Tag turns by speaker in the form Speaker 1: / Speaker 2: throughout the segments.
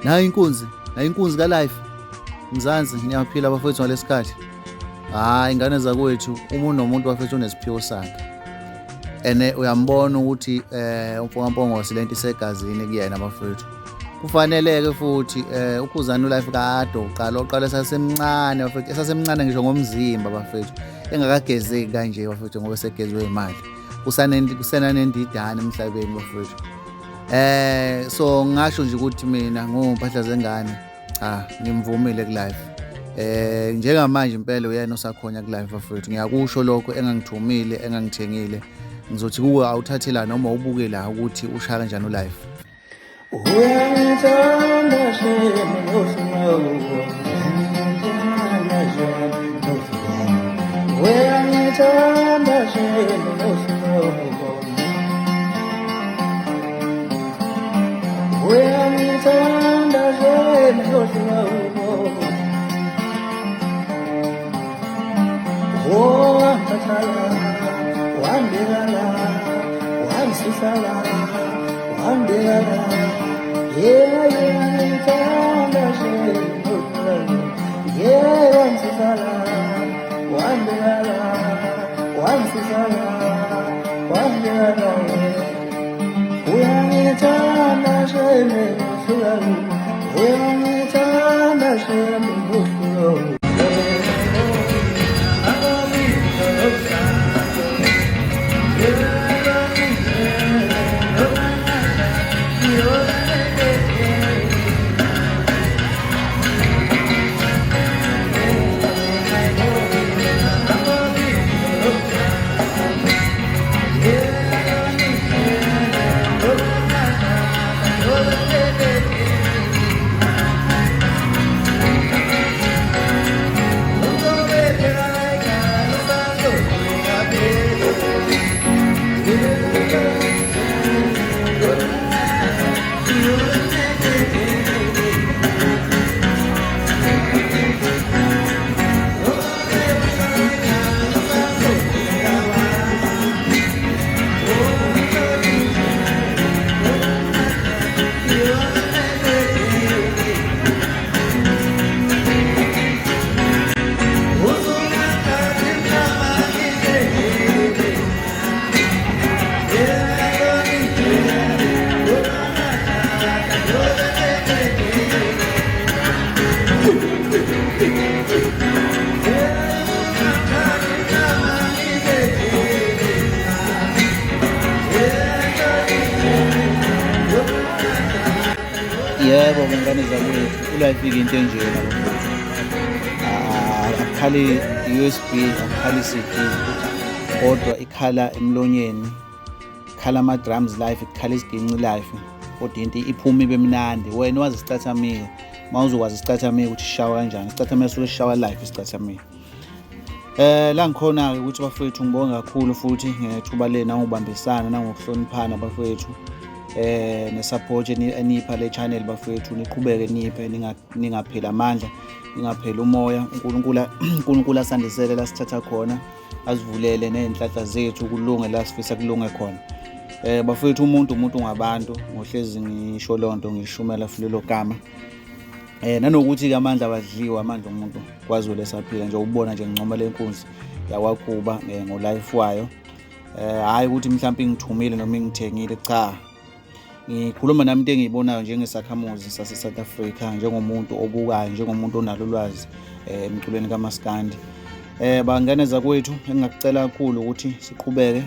Speaker 1: nayo inkunzi ka-life. Mzansi ngiyaphila bafowethu ngalesikhathi. Hayi ingane zakwethu uma unomuntu bafethu unesiphiwo sakhe. Ene uyambona ukuthi umfokampongose lento isegazini kuyena bafethu. Kufanele-ke futhi uKhuzani uLife kade oqala esasemncane bafethu, esasemncane ngisho ngomzimba bafethu, engakagezeki kanje bafethu ngoba segezwe imali. Kusenanendidane emhlabeni bafethu. So ngasho nje ukuthi mina ngompahla zengane ngimvumile kuLife. Njengamanje impela uyena osakhonya kuLife bafethu. Ngiyakusho lokho engangithumile engangithengile. Ngizothi kuwe awuthathela noma ubuke la ukuthi ushaya kanjani uLife.
Speaker 2: Uyangithanda
Speaker 1: Yebo ngane zakwethu uLife into enjena bafethu. Akukhali USB, akukhali CD, kodwa ikhala emlonyeni, ikhala ama-drums Life, ikhala isiginci Life. Kodwa into iphuma ibe mnandi. Wena wazi isicathamile, mawuzokwazi isicathamile ukuthi sishawa kanjani. Isicathamile suke sishawa Life isicathamile. La ngikhona-ke ukuthi bafethu ngibonga kakhulu futhi ngethuba lena ngokubambisana nangokuhloniphana bafethu. Nesupport enipha le channel bafethu, niqhubeke niphe, ningapheli amandla, ningapheli umoya. uNkulunkulu asandisele la sithatha khona, asivulele nezinhlanhla zethu kulunge la sifisa kulunge khona. Bafethu umuntu ngabantu, ngohlezi ngisho lonto ngishumela futhi lo gama. Nanokuthi-ke amandla abadliwa, amandla umuntu kwaZulu esaphila nje ubona nje ngincoma lenkunzi yakwaKhuba ngoLife wayo. Hayi ukuthi mhlawumbe ngithumile noma ngithengile, cha. Ngikhuluma nami into engiyibonayo njengesakhamuzi sase-South Africa, njengomuntu obukayo, njengomuntu onalo ulwazi emculweni kaMaskandi. Bangane zakwethu engingakucela kakhulu ukuthi siqhubeke,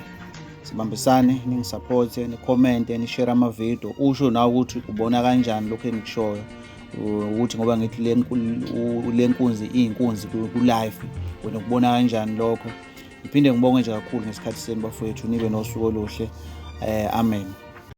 Speaker 1: sibambisane, ningisupporte, nikhomente, nishare amavidiyo, usho nawe ukuthi ubona kanjani lokho engikushoyo, ukuthi ngoba ngithi lenkunzi iyinkunzi kuLife, wena ukubona kanjani lokho. Ngiphinde ngibonge nje kakhulu ngesikhathi senu bafethu, nibe nosuku oluhle. Amen.